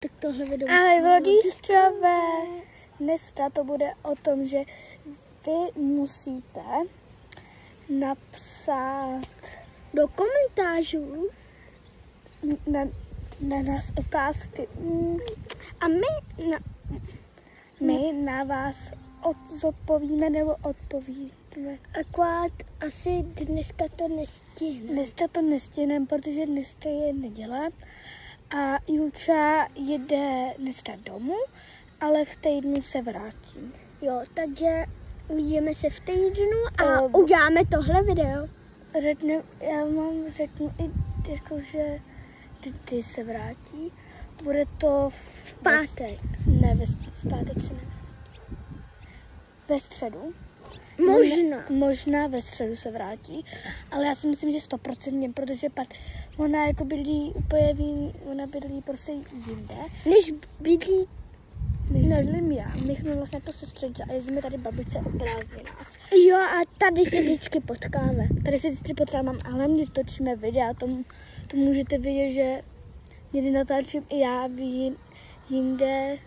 Tak tohle video. Ahoj vodičové. Dneska to bude o tom, že vy musíte napsat Do komentářů na nás otázky. a My na vás zodpovíme nebo odpovíme. akorát asi dneska to nestihneme. Dneska to nestihneme, protože dneska je neděle a Julča jede dneska domů, ale v týdnu se vrátí. Jo, takže uvidíme se v týdnu a uděláme tohle video. Já vám řeknu i jako, že kdy se vrátí. Bude to v pátek. V pátek se ne. Ve středu. Možná ve středu se vrátí, ale já si myslím, že 100%, protože pak ona jako bydlí úplně ona bydlí prostě jinde. Než bydlí. Bydlím já. My jsme vlastně jako sestřičce a jezdíme tady babičce o prázdninách. Jo, a tady se vždycky potkáme. Tady se vždycky potkáme, ale hlavně točíme videa, to můžete vidět, že někdy natáčím i já, jinde.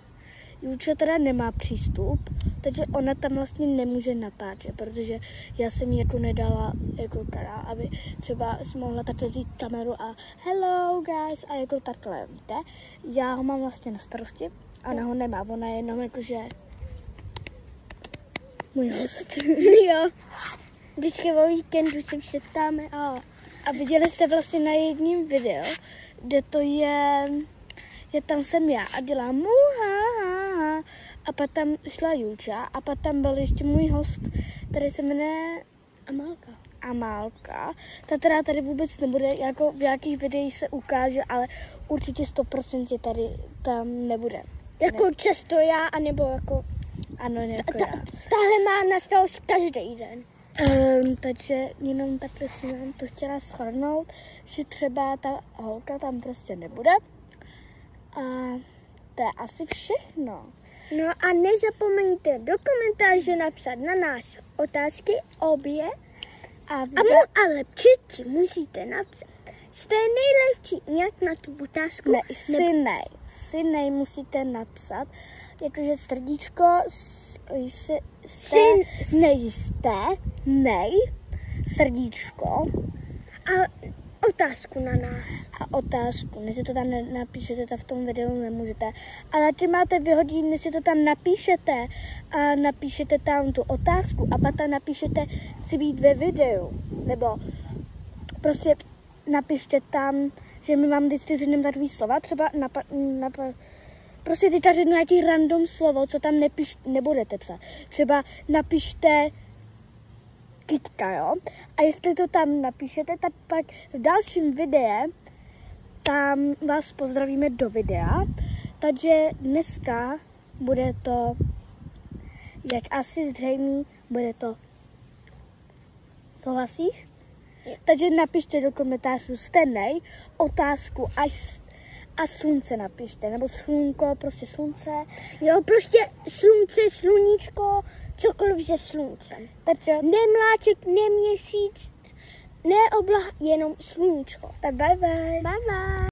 Julča teda nemá přístup, takže ona tam vlastně nemůže natáčet, protože já jsem jí jako nedala jako teda, aby třeba si mohla takhle vzít kameru a hello guys a jako takhle, víte. Já ho mám vlastně na starosti, ona ho nemá, ona je jenom jakože můj host. Jo. Vždycky o víkendu se setkáme a viděli jste vlastně na jedním videu, kde to je tam jsem já a dělám muha a pak tam šla Julča a pak tam byl ještě můj host, který se jmenuje Amálka. Ta teda tady vůbec nebude, jako v jakých videích se ukáže, ale určitě 100% tady tam nebude. Jako často já, anebo jako... Ano, jako já. Tahle má na starost každý den. Takže jenom takhle si vám to chtěla shrnout, že třeba ta holka tam prostě nebude. A to je asi všechno. No a nezapomeňte do komentáře napsat na nás otázky obě. Ale přeci musíte napsat. Jste nejlepší nějak na tu otázku? Ne, si nej musíte napsat. Jakože srdíčko, srdíčko. A otázku na nás. A otázku, než si to tam napíšete, to v tom videu nemůžete. Ale taky máte vyhodit, než si to tam napíšete a napíšete tam tu otázku a pak tam napíšete, chci být ve videu. Nebo prostě napište tam, že my vám vždycky řekneme takový slova, třeba prostě teďka řeknu nějaký random slovo, co tam nebudete psat. Třeba napište kytka, jo? A jestli to tam napíšete, tak pak v dalším videu tam vás pozdravíme do videa. Takže dneska bude to, jak asi zřejmě, bude to. Souhlasíš? Takže napište do komentářů stejnej otázku a slunce napište, nebo slunko, prostě slunce. Jo, prostě slunce, sluníčko, cokoliv se sluncem. Ne mláček, ne měsíc, ne oblah, jenom sluníčko. Tak bye bye. Bye bye.